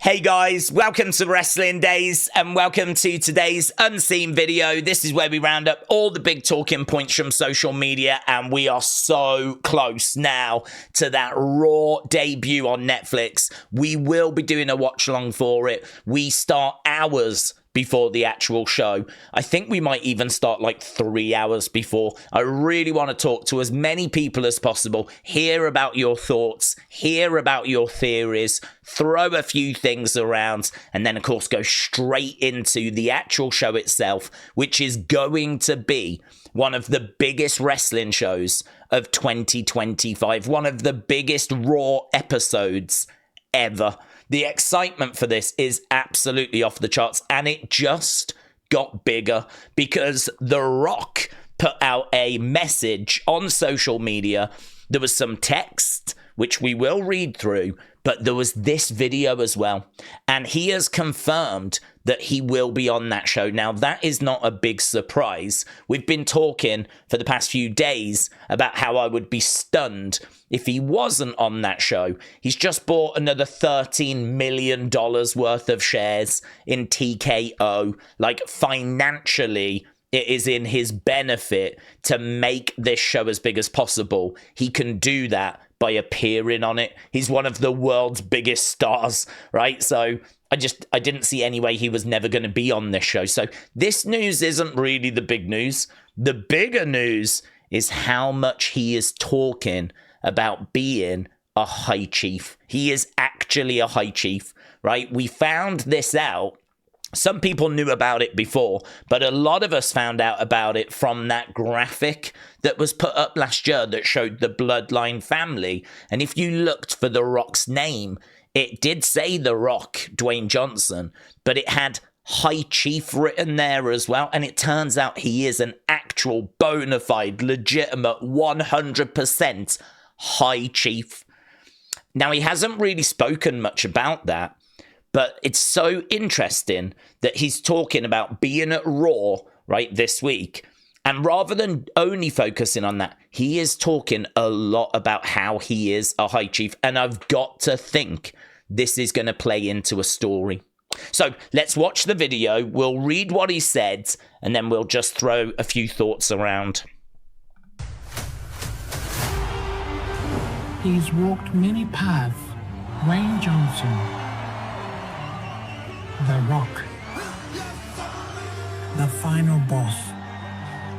Hey guys, welcome to Wrestling Daze and welcome to today's unseen video. This is where we round up all the big talking points from social media, and we are so close now to that Raw debut on Netflix. We will be doing a watch along for it. We start hours before the actual show. I think we might even start like 3 hours before. I really want to talk to as many people as possible, hear about your thoughts, hear about your theories, throw a few things around, and then of course go straight into the actual show itself, which is going to be one of the biggest wrestling shows of 2025, one of the biggest Raw episodes ever. The excitement for this is absolutely off the charts, and it just got bigger because The Rock put out a message on social media. There was some text, which we will read through, but there was this video as well. And he has confirmed that he will be on that show. Now, that is not a big surprise. We've been talking for the past few days about how I would be stunned if he wasn't on that show. He's just bought another $13 million worth of shares in TKO. Like, financially, it is in his benefit to make this show as big as possible. He can do that by appearing on it. He's one of the world's biggest stars, right? So I didn't see any way he was never going to be on this show. So this news isn't really the big news. The bigger news is how much he is talking about being a High Chief. He is actually a High Chief, right? We found this out. Some people knew about it before, but a lot of us found out about it from that graphic that was put up last year that showed the Bloodline family. And if you looked for The Rock's name, it did say The Rock, Dwayne Johnson, but it had High Chief written there as well. And it turns out he is an actual bona fide, legitimate, 100% High Chief. Now, he hasn't really spoken much about that. But it's so interesting that he's talking about being at Raw, right, this week. And rather than only focusing on that, he is talking a lot about how he is a High Chief. And I've got to think this is going to play into a story. So let's watch the video. We'll read what he said, and then we'll just throw a few thoughts around. He's walked many paths. Wayne Johnson, The Rock, the final boss,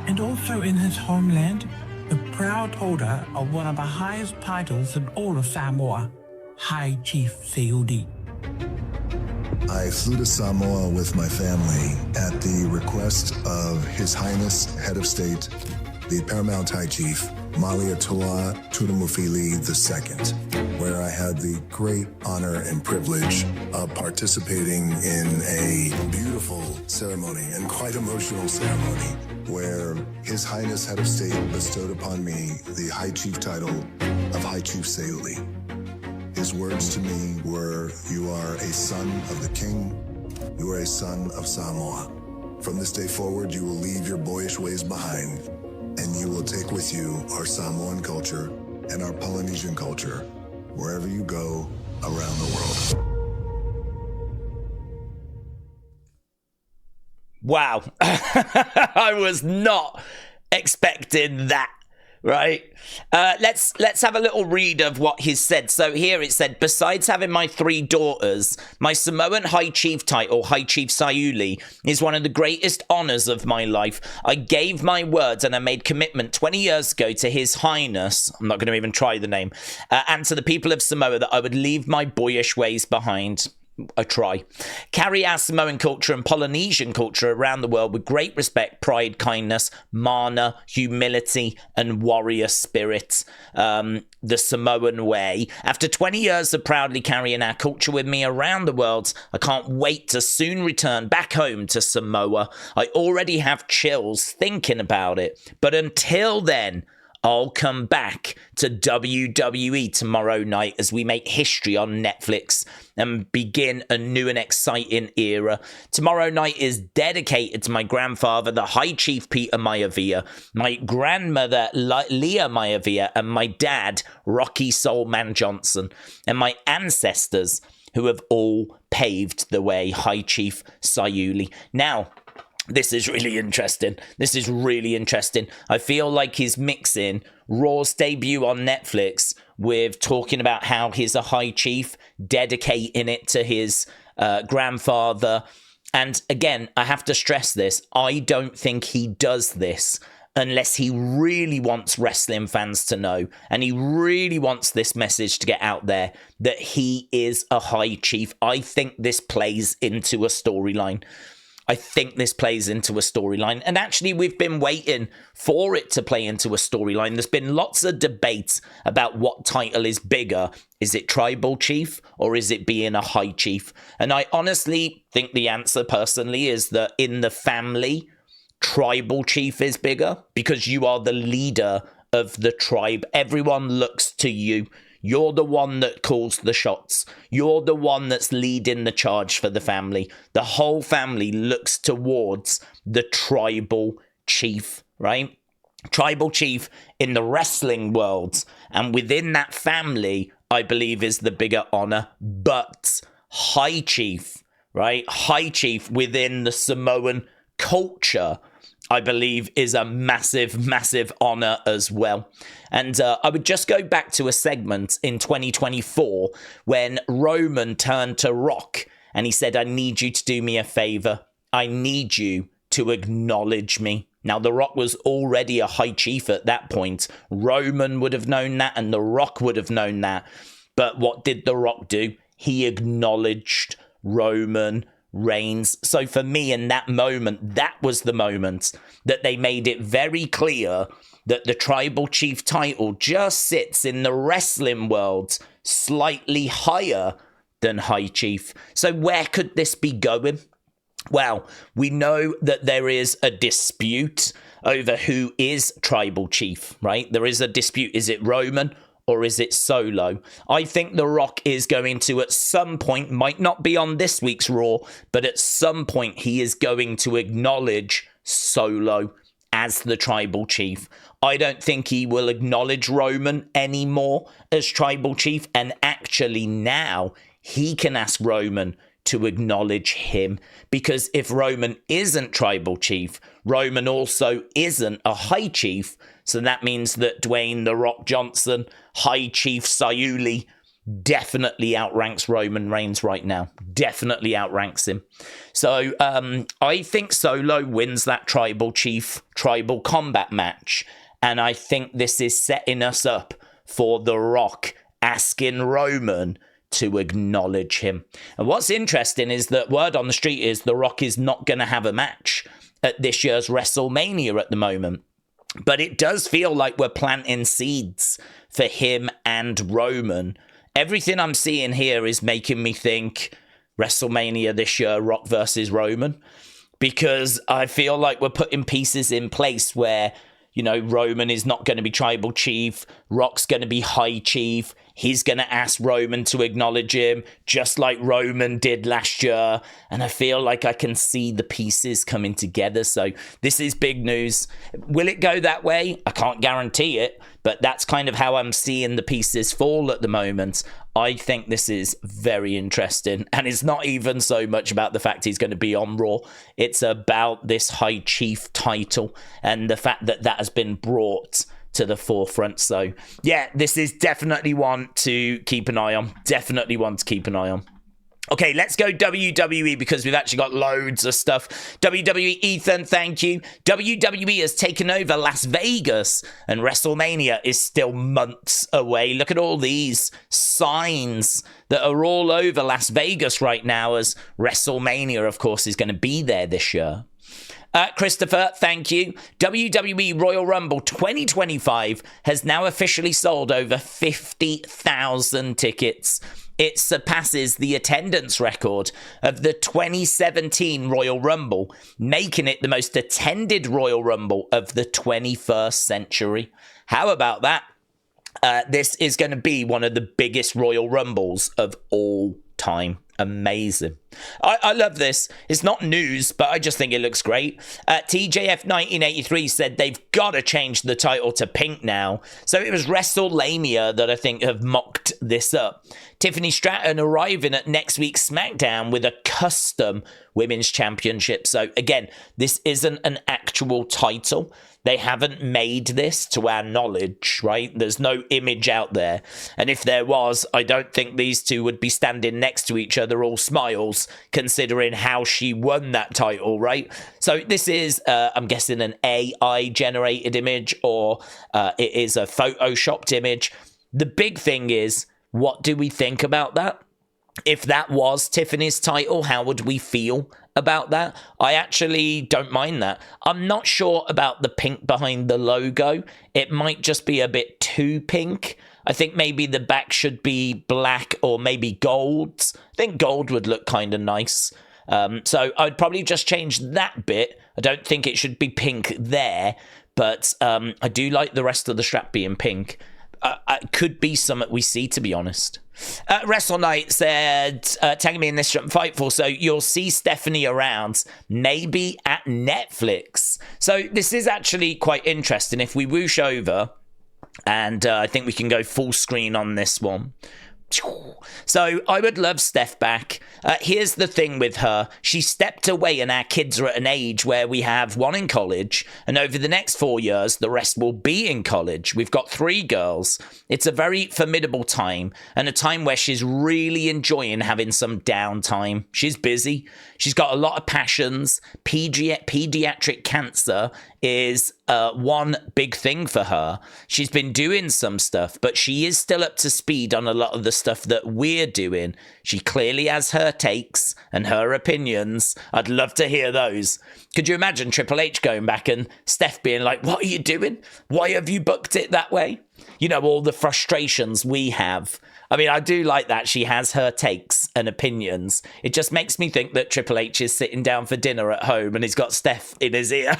and also in his homeland, the proud holder of one of the highest titles in all of Samoa, High Chief Seiuli. I flew to Samoa with my family at the request of His Highness Head of State, the Paramount High Chief, Malietoa Tunamufili II, where I had the great honor and privilege of participating in a beautiful ceremony and quite emotional ceremony where His Highness Head of State bestowed upon me the High Chief title of High Chief Seiuli. His words to me were, "You are a son of the king. You are a son of Samoa. From this day forward, you will leave your boyish ways behind, and you will take with you our Samoan culture and our Polynesian culture wherever you go around the world." Wow. I was not expecting that, right? Let's have a little read of what he's said. So here it said, besides having my 3 daughters, my Samoan High Chief title, High Chief Seiuli, is one of the greatest honors of my life. I gave my words and I made commitment 20 years ago to His Highness, I'm not going to even try the name, and to the people of Samoa that I would leave my boyish ways behind. I try. Carry our Samoan culture and Polynesian culture around the world with great respect, pride, kindness, mana, humility, and warrior spirit. The Samoan way. After 20 years of proudly carrying our culture with me around the world, I can't wait to soon return back home to Samoa. I already have chills thinking about it. But until then, I'll come back to WWE tomorrow night as we make history on Netflix and begin a new and exciting era. Tomorrow night is dedicated to my grandfather, the High Chief Peter Maivia, my grandmother, Leah Maivia, and my dad, Rocky Soulman Johnson, and my ancestors, who have all paved the way. High Chief Seiuli. Now, this is really interesting. This is really interesting. I feel like he's mixing Raw's debut on Netflix with talking about how he's a High Chief, dedicating it to his grandfather. And again, I have to stress this. I don't think he does this unless he really wants wrestling fans to know, and he really wants this message to get out there that he is a High Chief. I think this plays into a storyline. And actually, we've been waiting for it to play into a storyline. There's been lots of debate about what title is bigger. Is it Tribal Chief or is it being a High Chief? And I honestly think the answer personally is that in the family, Tribal Chief is bigger because you are the leader of the tribe. Everyone looks to you. You're the one that calls the shots. You're the one that's leading the charge for the family. The whole family looks towards the Tribal Chief, right? Tribal Chief in the wrestling world. And within that family, I believe is the bigger honor. But High Chief, right? High Chief within the Samoan culture, I believe, is a massive, massive honor as well. And I would just go back to a segment in 2024 when Roman turned to Rock and he said, I need you to do me a favor. I need you to acknowledge me. Now, The Rock was already a High Chief at that point. Roman would have known that and The Rock would have known that. But what did The Rock do? He acknowledged Roman Reigns. So for me, in that moment, that was the moment that they made it very clear that the Tribal Chief title just sits in the wrestling world slightly higher than High Chief. So where could this be going? Well, we know that there is a dispute over who is Tribal Chief, right? There is a dispute. Is it Roman or is it Solo? I think The Rock is going to, at some point, might not be on this week's Raw, but at some point he is going to acknowledge Solo as the Tribal Chief. I don't think he will acknowledge Roman anymore as Tribal Chief, and actually now he can ask Roman to acknowledge him, because if Roman isn't Tribal Chief, Roman also isn't a High Chief. So that means that Dwayne "The Rock" Johnson, High Chief Seiuli, definitely outranks Roman Reigns right now. Definitely outranks him. So I think Solo wins that Tribal Chief Tribal Combat match. And I think this is setting us up for The Rock asking Roman to acknowledge him. And what's interesting is that word on the street is The Rock is not going to have a match at this year's WrestleMania at the moment. But it does feel like we're planting seeds for him and Roman. Everything I'm seeing here is making me think WrestleMania this year, Rock versus Roman. Because I feel like we're putting pieces in place where, you know, Roman is not going to be Tribal Chief. Rock's going to be High Chief. He's going to ask Roman to acknowledge him, just like Roman did last year. And I feel like I can see the pieces coming together. So this is big news. Will it go that way? I can't guarantee it, but that's kind of how I'm seeing the pieces fall at the moment. I think this is very interesting. And it's not even so much about the fact he's going to be on Raw. It's about this High Chief title and the fact that that has been brought to the forefront. So yeah, this is definitely one to keep an eye on. Definitely one to keep an eye on. Okay, let's go WWE because we've actually got loads of stuff. WWE, Ethan, thank you. WWE has taken over Las Vegas and WrestleMania is still months away. Look at all these signs that are all over Las Vegas right now, as WrestleMania, of course, is going to be there this year. Christopher, thank you. WWE Royal Rumble 2025 has now officially sold over 50,000 tickets. It surpasses the attendance record of the 2017 Royal Rumble, making it the most attended Royal Rumble of the 21st century. How about that? This is going to be one of the biggest Royal Rumbles of all time. Amazing. I love this. It's not news, but I just think it looks great. TJF 1983 said they've got to change the title to pink now. So it was Wrestlemania that I think have mocked this up. Tiffany Stratton arriving at next week's SmackDown with a custom Women's Championship. So again, this isn't an actual title. They haven't made this to our knowledge, right? There's no image out there. And if there was, I don't think these two would be standing next to each other all smiles, considering how she won that title, right? So this is, I'm guessing, an AI-generated image, or it is a photoshopped image. The big thing is, what do we think about that? If that was Tiffany's title, how would we feel about that? I actually don't mind that. I'm not sure about the pink behind the logo. It might just be a bit too pink. I think maybe the back should be black or maybe gold. I think gold would look kind of nice. So I'd probably just change that bit. I don't think it should be pink there, but I do like the rest of the strap being pink. It could be something we see, to be honest. Wrestle Night said, tagging me in this Fightful, so you'll see Stephanie around, maybe at Netflix. So this is actually quite interesting. If we whoosh over, and I think we can go full screen on this one. So I would love Steph back. Here's the thing with her. She stepped away and our kids are at an age where we have one in college, and over the next 4 years, the rest will be in college. We've got 3 girls. It's a very formidable time, and a time where she's really enjoying having some downtime. She's busy. She's got a lot of passions. Pediatric cancer is one big thing for her. She's been doing some stuff, but she is still up to speed on a lot of the stuff that we're doing. She clearly has her takes and her opinions. I'd love to hear those. Could you imagine Triple H going back and Steph being like, what are you doing? Why have you booked it that way? You know, all the frustrations we have. I mean, I do like that she has her takes and opinions. It just makes me think that Triple H is sitting down for dinner at home and he's got Steph in his ear.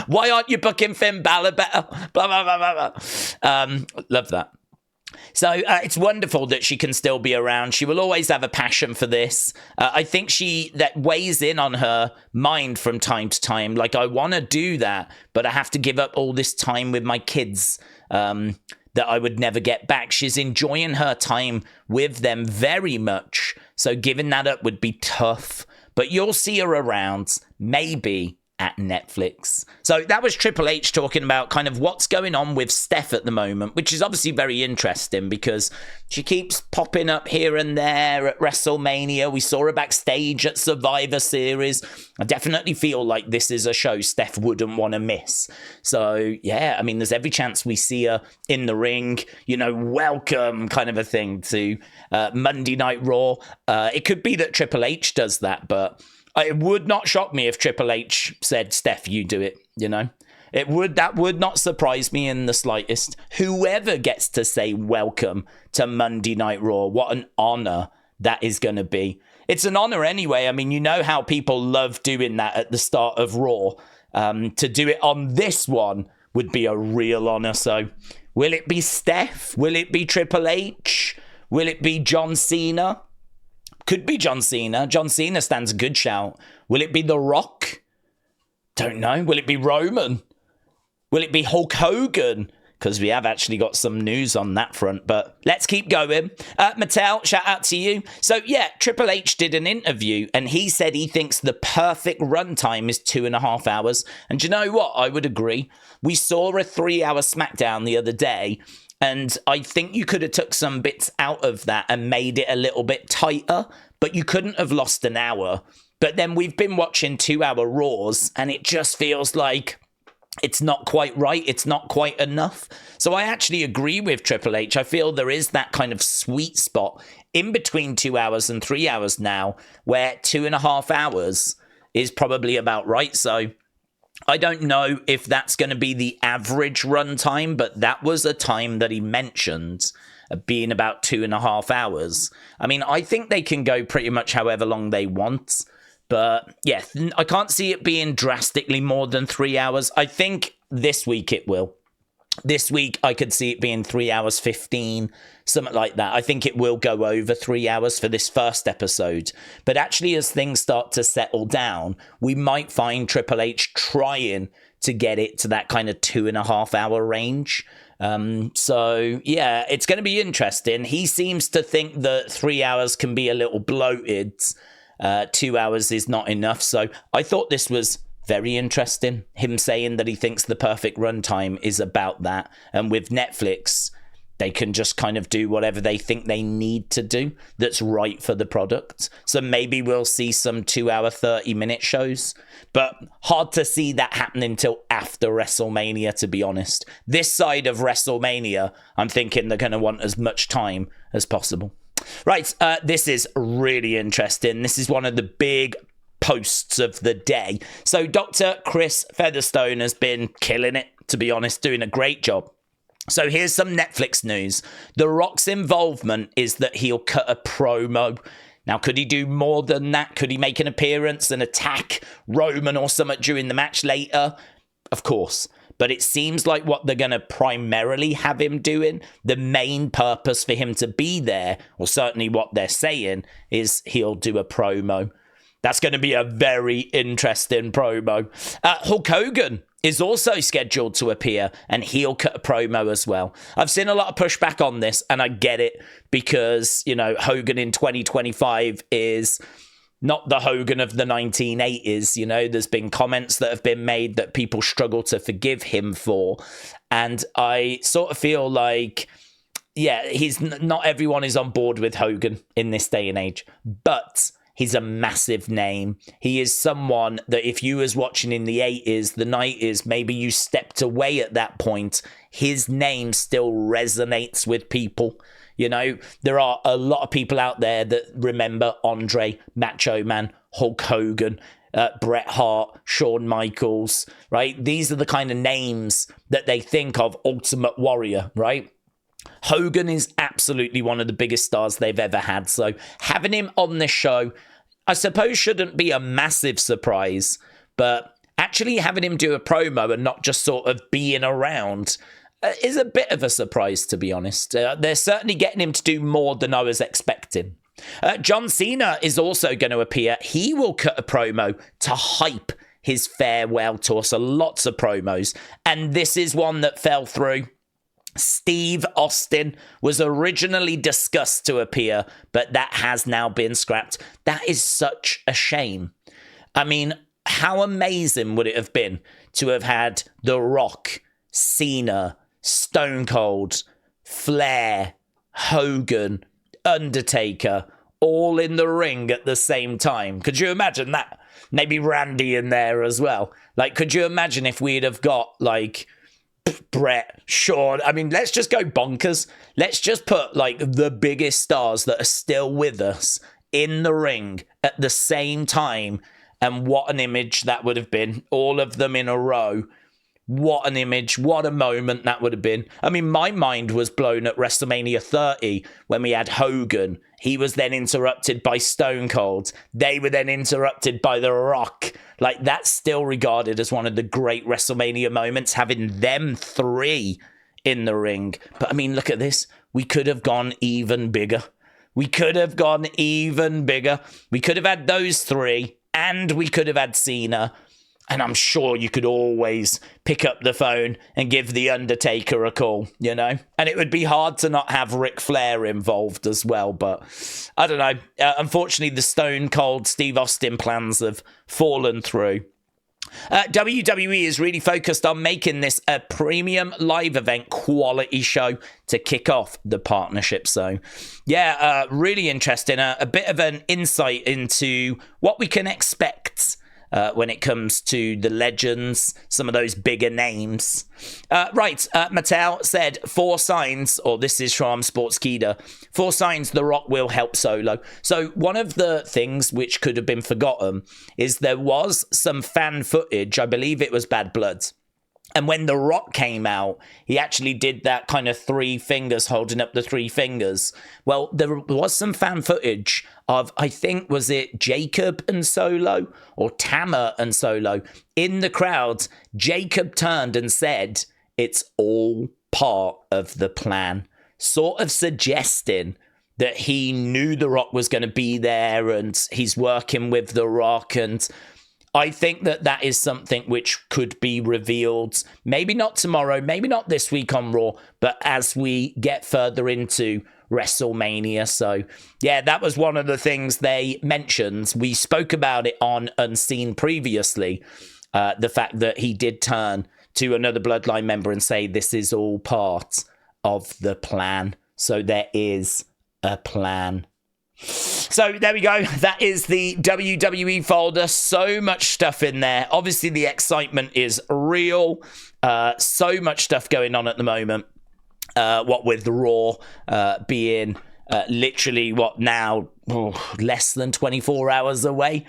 Why aren't you booking Finn Balor better? Blah, blah, blah, blah, blah. Love that. So it's wonderful that she can still be around. She will always have a passion for this. I think that weighs in on her mind from time to time. Like, I want to do that, but I have to give up all this time with my kids that I would never get back. She's enjoying her time with them very much. So giving that up would be tough. But you'll see her around, maybe at Netflix. So that was Triple H talking about kind of what's going on with Steph at the moment, which is obviously very interesting because she keeps popping up here and there at WrestleMania. We saw her backstage at Survivor Series. I definitely feel like this is a show Steph wouldn't want to miss. So yeah, I mean, there's every chance we see her in the ring, you know, welcome kind of a thing to Monday Night Raw. It could be that Triple H does that, but it would not shock me if Triple H said, Steph, you do it, you know? That would not surprise me in the slightest. Whoever gets to say welcome to Monday Night Raw, what an honor that is going to be. It's an honor anyway. I mean, you know how people love doing that at the start of Raw. To do it on this one would be a real honor. So will it be Steph? Will it be Triple H? Will it be John Cena? Could be John Cena. John Cena stands a good shout. Will it be The Rock? Don't know. Will it be Roman? Will it be Hulk Hogan? Because we have actually got some news on that front, but let's keep going. Mattel, shout out to you. So yeah, Triple H did an interview and he said he thinks the perfect runtime is 2.5 hours. And do you know what? I would agree. We saw a 3-hour SmackDown the other day, and I think you could have took some bits out of that and made it a little bit tighter, but you couldn't have lost an hour. But then we've been watching 2-hour Raws, and it just feels like it's not quite right. It's not quite enough. So I actually agree with Triple H. I feel there is that kind of sweet spot in between 2 hours and 3 hours now, where 2.5 hours is probably about right. So I don't know if that's going to be the average runtime, but that was a time that he mentioned being about 2.5 hours. I mean, I think they can go pretty much however long they want, but yeah, I can't see it being drastically more than 3 hours. I think this week it will. This week, I could see it being 3 hours 15, something like that. I think it will go over 3 hours for this first episode. But actually, as things start to settle down, we might find Triple H trying to get it to that kind of 2.5 hour range. So, yeah, it's going to be interesting. He seems to think that 3 hours can be a little bloated. 2 hours is not enough. So I thought this was very interesting, him saying that he thinks the perfect runtime is about that. And with Netflix, they can just kind of do whatever they think they need to do that's right for the product. So maybe we'll see some 2 hour, 30-minute shows, but hard to see that happening until after WrestleMania, to be honest. This side of WrestleMania, I'm thinking they're going to want as much time as possible. Right, this is really interesting. This is one of the big posts of the day. So Dr. Chris Featherstone has been killing it, to be honest, doing a great job. So here's some Netflix news. The Rock's involvement is that he'll cut a promo. Now, could he do more than that? Could he make an appearance and attack Roman or something during the match later? Of course. But it seems like what they're going to primarily have him doing, the main purpose for him to be there, or certainly what they're saying, is he'll do a promo. That's going to be a very interesting promo. Hulk Hogan is also scheduled to appear, and he'll cut a promo as well. I've seen a lot of pushback on this, and I get it, because, you know, Hogan in 2025 is not the Hogan of the 1980s. You know, there's been comments that have been made that people struggle to forgive him for. And I sort of feel like, yeah, not everyone is on board with Hogan in this day and age, but he's a massive name. He is someone that if you was watching in the 80s, the 90s, maybe you stepped away at that point, his name still resonates with people. You know, there are a lot of people out there that remember Andre, Macho Man, Hulk Hogan, Bret Hart, Shawn Michaels, right? These are the kind of names that they think of, Ultimate Warrior, right? Hogan is absolutely one of the biggest stars they've ever had. So having him on this show, I suppose, shouldn't be a massive surprise, but actually having him do a promo and not just sort of being around is a bit of a surprise, to be honest. They're certainly getting him to do more than I was expecting. John Cena is also going to appear. He will cut a promo to hype his farewell tour. So lots of promos. And this is one that fell through. Steve Austin was originally discussed to appear, but that has now been scrapped. That is such a shame. I mean, how amazing would it have been to have had The Rock, Cena, Stone Cold, Flair, Hogan, Undertaker, all in the ring at the same time? Could you imagine that? Maybe Randy in there as well. Like, could you imagine if we'd have got, like, Brett, Shawn? I mean, let's just go bonkers. Let's just put, like, the biggest stars that are still with us in the ring at the same time. And what an image that would have been. All of them in a row. What an image. What a moment that would have been. I mean, my mind was blown at WrestleMania 30 when we had Hogan. He was then interrupted by Stone Cold. They were then interrupted by The Rock. Like, that's still regarded as one of the great WrestleMania moments, having them three in the ring. But I mean, look at this. We could have gone even bigger. We could have gone even bigger. We could have had those three, and we could have had Cena. And I'm sure you could always pick up the phone and give The Undertaker a call, you know? And it would be hard to not have Ric Flair involved as well. But I don't know. Unfortunately, the Stone Cold Steve Austin plans have fallen through. WWE is really focused on making this a premium live event quality show to kick off the partnership. So, yeah, really interesting. A bit of an insight into what we can expect when it comes to the legends, some of those bigger names. Mattel said 4 signs, or this is from Sportskeeda, 4 signs The Rock will help Solo. So one of the things which could have been forgotten is there was some fan footage, I believe it was Bad Blood. And when The Rock came out, he actually did that kind of 3 fingers, holding up the 3 fingers. Well, there was some fan footage of, I think, was it Jacob and Solo or Tama and Solo? In the crowd, Jacob turned and said, it's all part of the plan, sort of suggesting that he knew The Rock was going to be there and he's working with The Rock. And I think that that is something which could be revealed, maybe not tomorrow, maybe not this week on Raw, but as we get further into WrestleMania. So yeah, that was one of the things they mentioned. We spoke about it on Unseen previously, the fact that he did turn to another Bloodline member and say this is all part of the plan. So there is a plan. So there we go. That is the WWE folder. So much stuff in there. Obviously, the excitement is real. So much stuff going on at the moment. What with Raw being literally less than 24 hours away.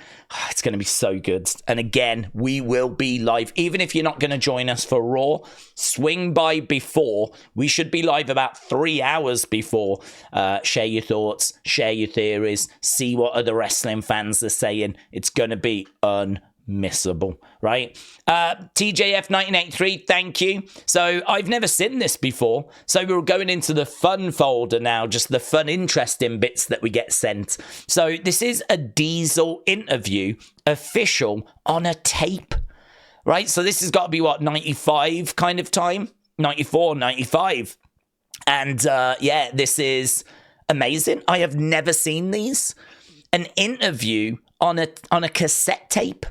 It's going to be so good. And again, we will be live. Even if you're not going to join us for Raw, swing by before. We should be live about 3 hours before. Share your thoughts, share your theories, see what other wrestling fans are saying. It's going to be unmissable, right? TJF1983, thank you. So I've never seen this before. So we're going into the fun folder now, just the fun, interesting bits that we get sent. So this is a Diesel interview, official on a tape, right? So this has got to be 95 kind of time, 94, 95. And yeah, this is amazing. I have never seen these. An interview on a cassette tape.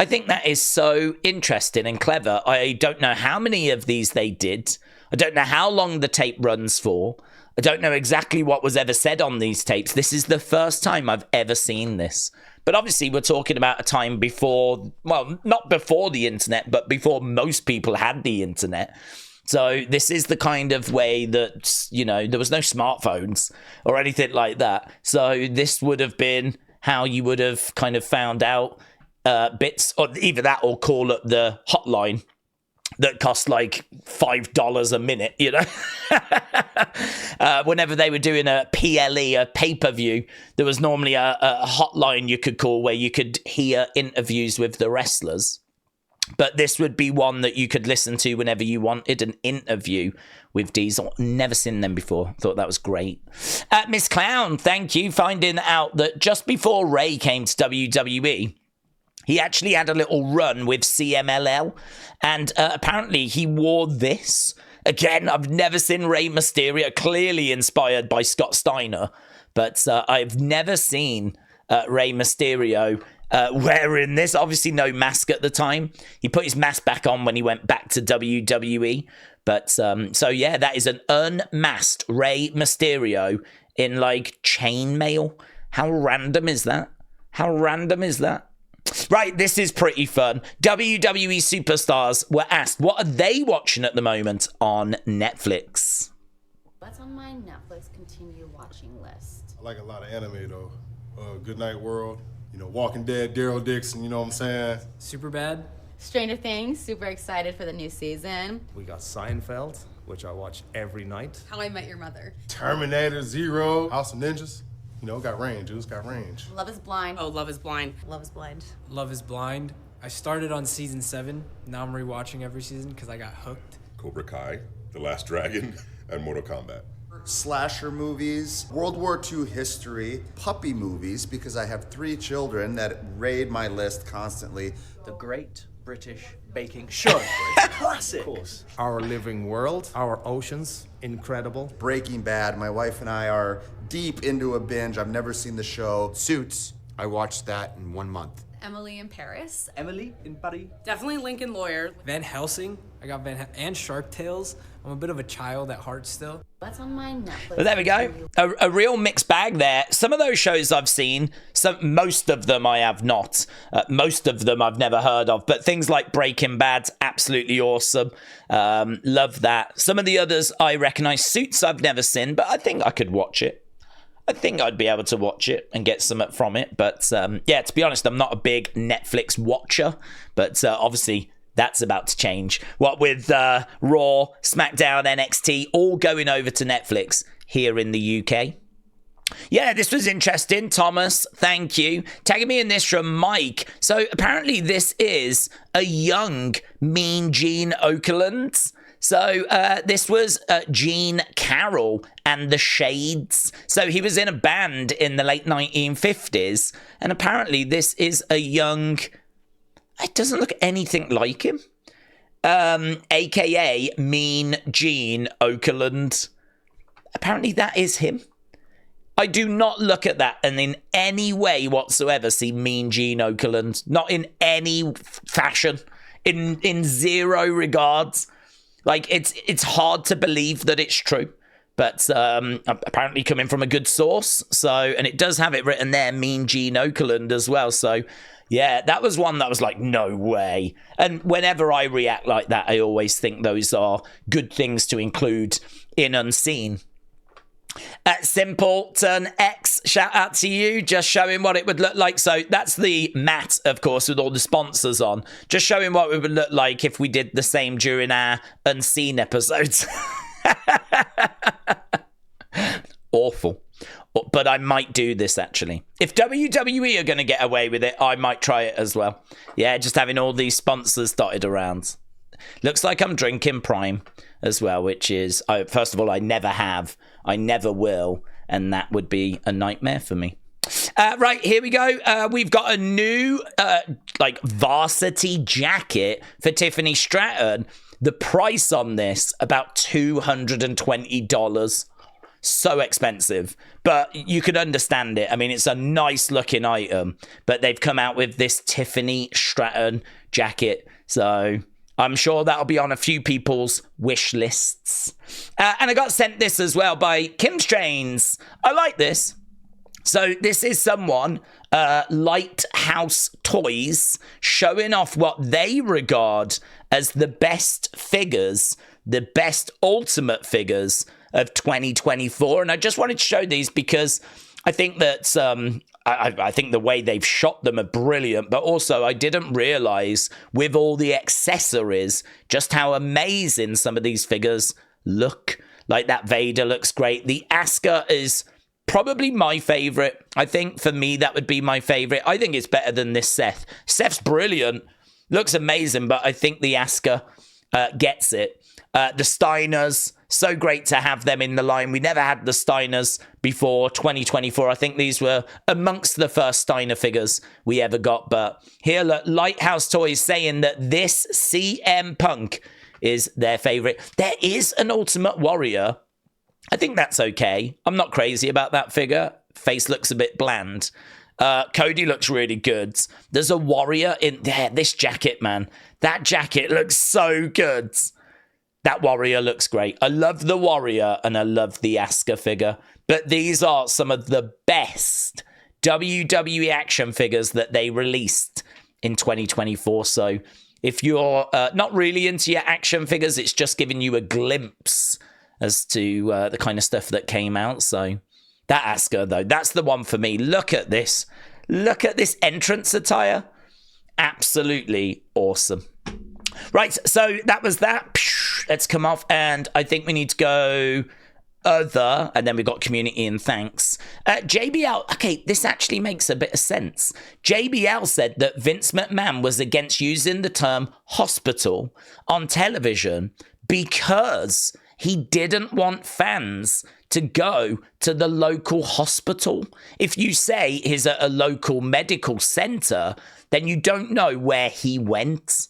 I think that is so interesting and clever. I don't know how many of these they did. I don't know how long the tape runs for. I don't know exactly what was ever said on these tapes. This is the first time I've ever seen this. But obviously we're talking about a time before, well, not before the internet, but before most people had the internet. So this is the kind of way that, you know, there was no smartphones or anything like that. So this would have been how you would have kind of found out bits, or either that or call up the hotline that cost like $5 a minute, you know. Whenever they were doing a PLE, a pay-per-view, there was normally a hotline you could call where you could hear interviews with the wrestlers. But this would be one that you could listen to whenever you wanted, an interview with Diesel. Never seen them before. Thought that was great. Miss Clown, thank you. Finding out that just before Rey came to WWE, he actually had a little run with CMLL, and apparently he wore this. Again, I've never seen Rey Mysterio, clearly inspired by Scott Steiner, but I've never seen Rey Mysterio wearing this. Obviously no mask at the time. He put his mask back on when he went back to WWE. But so yeah, that is an unmasked Rey Mysterio in like chainmail. How random is that? How random is that? Right, this is pretty fun. WWE Superstars were asked, what are they watching at the moment on Netflix? What's on my Netflix continue watching list? I like a lot of anime though. Good Night World, you know, Walking Dead, Daryl Dixon, you know what I'm saying? Superbad. Stranger Things, super excited for the new season. We got Seinfeld, which I watch every night. How I Met Your Mother. Terminator, Zero, House of Ninjas. You know, got range, dudes got range. Love is Blind. Oh, Love is Blind. Love is Blind. Love is Blind. I started on season 7. Now I'm rewatching every season because I got hooked. Cobra Kai, The Last Dragon, and Mortal Kombat. Slasher movies, World War II history, puppy movies, because I have 3 children that raid my list constantly. The Great British Baking Show. Classic. Of course. Our Living World, Our Oceans, incredible. Breaking Bad, my wife and I are deep into a binge. I've never seen the show. Suits, I watched that in 1 month. Emily in Paris. Emily in Paris. Definitely Lincoln Lawyer. Van Helsing. I got and Shark Tales. I'm a bit of a child at heart still. What's on my Netflix? Well, there we go. A real mixed bag there. Some of those shows I've seen, most of them I have not. Most of them I've never heard of. But things like Breaking Bad, absolutely awesome. Love that. Some of the others I recognize. Suits I've never seen, but I think I could watch it. I think I'd be able to watch it and get something from it. But yeah, to be honest, I'm not a big Netflix watcher. But obviously, that's about to change. What with Raw, SmackDown, NXT, all going over to Netflix here in the UK. Yeah, this was interesting, Thomas. Thank you. Tagging me in this from Mike. So apparently this is a young Mean Gene Okerlund. So this was Gene Carroll and the Shades. So he was in a band in the late 1950s, and apparently this is a young... It doesn't look anything like him. AKA Mean Gene Okerlund. Apparently that is him. I do not look at that and in any way whatsoever see Mean Gene Okerlund. Not in any fashion. In zero regards. Like, it's hard to believe that it's true. But apparently coming from a good source. So, and it does have it written there, Mean Gene Okerlund as well. So, yeah, that was one that was like, no way. And whenever I react like that, I always think those are good things to include in Unseen. Simpleton X, shout out to you, just showing what it would look like. So that's the mat, of course, with all the sponsors on. Just showing what it would look like if we did the same during our Unseen episodes. Awful. But I might do this, actually. If WWE are going to get away with it, I might try it as well. Yeah, just having all these sponsors dotted around. Looks like I'm drinking Prime as well, which is, first of all, I never have. I never will. And that would be a nightmare for me. Right, here we go. We've got a new, varsity jacket for Tiffany Stratton. The price on this, about $220. So expensive, but you can understand it. I mean, it's a nice looking item, but they've come out with this Tiffany Stratton jacket. So I'm sure that'll be on a few people's wish lists. And I got sent this as well by Kim Strains. I like this. So this is someone, Lighthouse Toys, showing off what they regard as the best figures, the best ultimate figures of 2024. And I just wanted to show these because I think that I think the way they've shot them are brilliant, but also I didn't realize with all the accessories just how amazing some of these figures look. Like that Vader looks great. The Asuka is probably my favorite. I think for me that would be my favorite. I think it's better than this Seth. Seth's brilliant, looks amazing, but I think the Asuka gets it. The Steiners, so great to have them in the line. We never had the Steiners before 2024. I think these were amongst the first Steiner figures we ever got. But here, look, Lighthouse Toys saying that this CM Punk is their favorite. There is an Ultimate Warrior. I think that's okay. I'm not crazy about that figure. Face looks a bit bland. Cody looks really good. There's a Warrior in there. This jacket, man. That jacket looks so good. That Warrior looks great. I love the Warrior and I love the Asuka figure. But these are some of the best WWE action figures that they released in 2024. So if you're not really into your action figures, it's just giving you a glimpse as to the kind of stuff that came out. So that Asuka, though, that's the one for me. Look at this. Look at this entrance attire. Absolutely awesome. Right, so that was that. Let's come off, and I think we need to go other, and then we've got community and thanks. JBL, okay, this actually makes a bit of sense. JBL said that Vince McMahon was against using the term hospital on television because he didn't want fans to go to the local hospital. If you say he's at a local medical center, then you don't know where he went.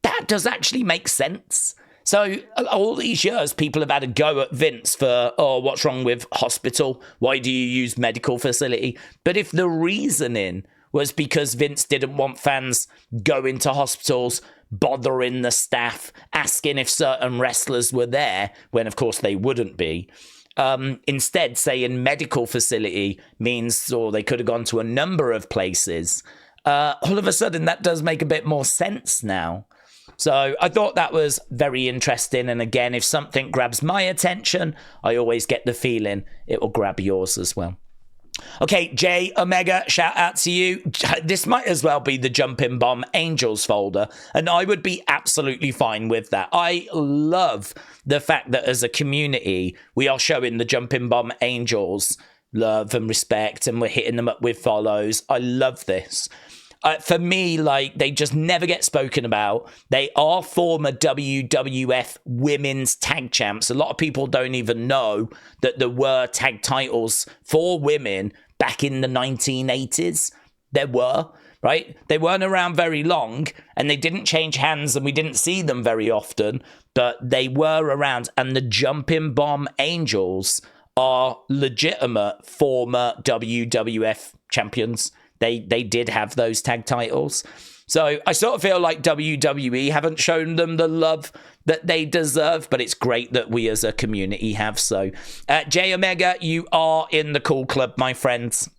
That does actually make sense. So all these years, people have had a go at Vince for, oh, what's wrong with hospital? Why do you use medical facility? But if the reasoning was because Vince didn't want fans going to hospitals, bothering the staff, asking if certain wrestlers were there, when of course they wouldn't be, instead saying medical facility means, or they could have gone to a number of places, all of a sudden that does make a bit more sense now. So I thought that was very interesting. And again, if something grabs my attention, I always get the feeling it will grab yours as well. Okay, J Omega, shout out to you. This might as well be the Jumping Bomb Angels folder, and I would be absolutely fine with that. I love the fact that as a community, we are showing the Jumping Bomb Angels love and respect, and we're hitting them up with follows. I love this. for me, like, they just never get spoken about. They are former WWF women's tag champs. A lot of people don't even know that there were tag titles for women back in the 1980s. There were, right? They weren't around very long, and they didn't change hands, and we didn't see them very often, but they were around. And the Jumping Bomb Angels are legitimate former WWF champions. They did have those tag titles. So I sort of feel like WWE haven't shown them the love that they deserve, but it's great that we as a community have. So J Omega, you are in the cool club, my friends.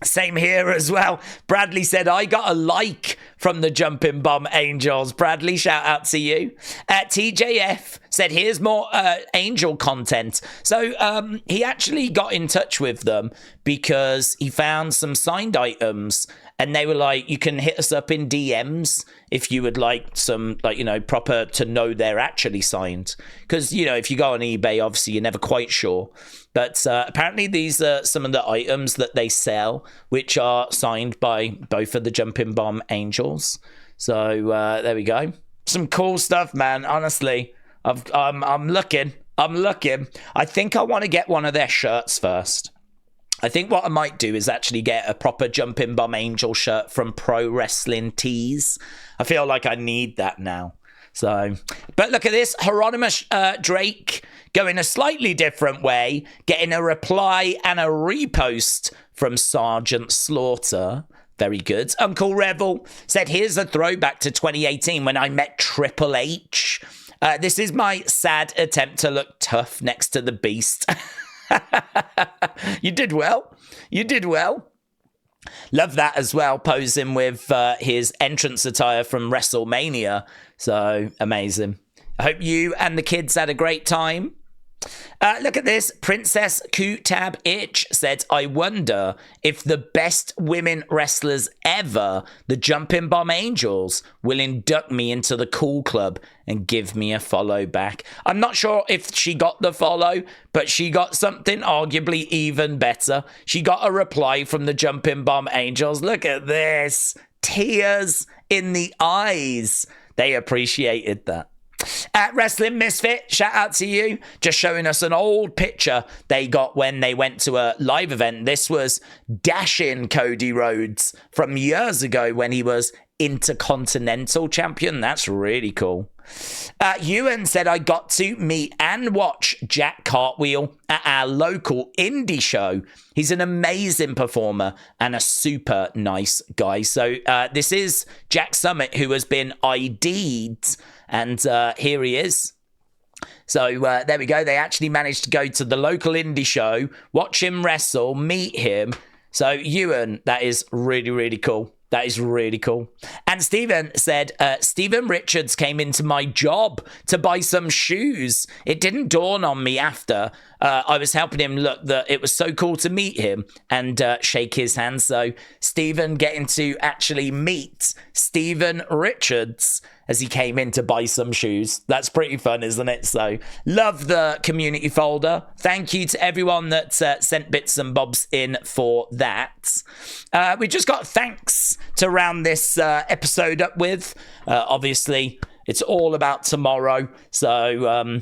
Same here as well. Bradley said, I got a like from the Jumping Bomb Angels. Bradley, shout out to you. TJF said, here's more Angel content. So he actually got in touch with them because he found some signed items, and they were like, you can hit us up in DMs if you would like some, like, you know, proper to know they're actually signed. Because, you know, if you go on eBay, obviously you're never quite sure. But apparently these are some of the items that they sell, which are signed by both of the Jumping Bomb Angels. So there we go. Some cool stuff, man. Honestly, I'm looking. I think I want to get one of their shirts first. I think what I might do is actually get a proper Jumping Bomb Angel shirt from Pro Wrestling Tees. I feel like I need that now. So, but look at this. Hieronymus Drake going a slightly different way, getting a reply and a repost from Sergeant Slaughter. Very good. Uncle Revel said, here's a throwback to 2018 when I met Triple H. This is my sad attempt to look tough next to the Beast. You did well. Love that as well, posing with his entrance attire from Wrestlemania. So amazing. I hope you and the kids had a great time. Look at this. Princess Kutab Itch said, I wonder if the best women wrestlers ever, the Jumping Bomb Angels, will induct me into the cool club and give me a follow back. I'm not sure if she got the follow, but she got something arguably even better. She got a reply from the Jumping Bomb Angels. Look at this. Tears in the eyes. They appreciated that. At Wrestling Misfit, shout out to you, just showing us an old picture they got when they went to a live event. This was dashing Cody Rhodes from years ago when he was Intercontinental Champion. That's really cool. Ewan said, I got to meet and watch Jack Cartwheel at our local indie show. He's an amazing performer and a super nice guy. So this is Jack Summit, who has been ID'd, and here he is. So there we go. They actually managed to go to the local indie show, watch him wrestle, meet him. So Ewan, that is really, really cool. That is really cool. And Stephen said, Stephen Richards came into my job to buy some shoes. It didn't dawn on me after I was helping him look that it was so cool to meet him and shake his hand. So Stephen getting to actually meet Stephen Richards as he came in to buy some shoes. That's pretty fun, isn't it? So love the community folder. Thank you to everyone that sent bits and bobs in for that. We just got thanks to round this episode up with. Obviously, it's all about tomorrow. So,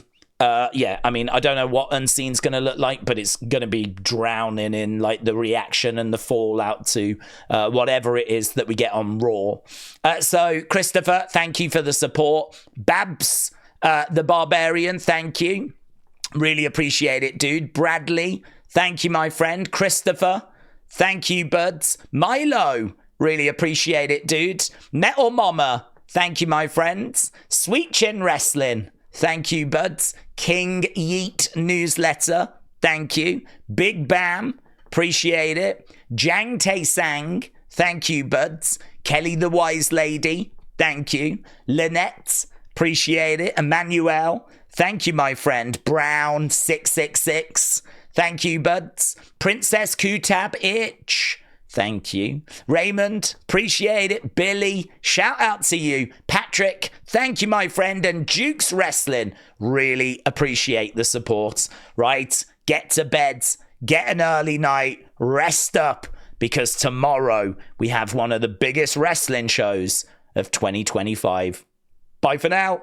yeah, I mean, I don't know what Unseen's going to look like, but it's going to be drowning in like the reaction and the fallout to whatever it is that we get on Raw. So, Christopher, thank you for the support. Babs, the Barbarian, thank you. Really appreciate it, dude. Bradley, thank you, my friend. Christopher, thank you, buds. Milo, really appreciate it, dude. Metal Mama, thank you, my friends. Sweet Chin Wrestling, thank you, buds. King Yeet Newsletter, thank you. Big Bam, appreciate it. Jang Tae Sang, thank you, buds. Kelly the Wise Lady, thank you. Lynette, appreciate it. Emmanuel, thank you, my friend. Brown 666, thank you, buds. Princess Kutab Itch, thank you. Raymond, appreciate it. Billy, shout out to you. Patrick, thank you, my friend. And Duke's Wrestling, really appreciate the support. Right, get to bed, get an early night, rest up, because tomorrow we have one of the biggest wrestling shows of 2025. Bye for now.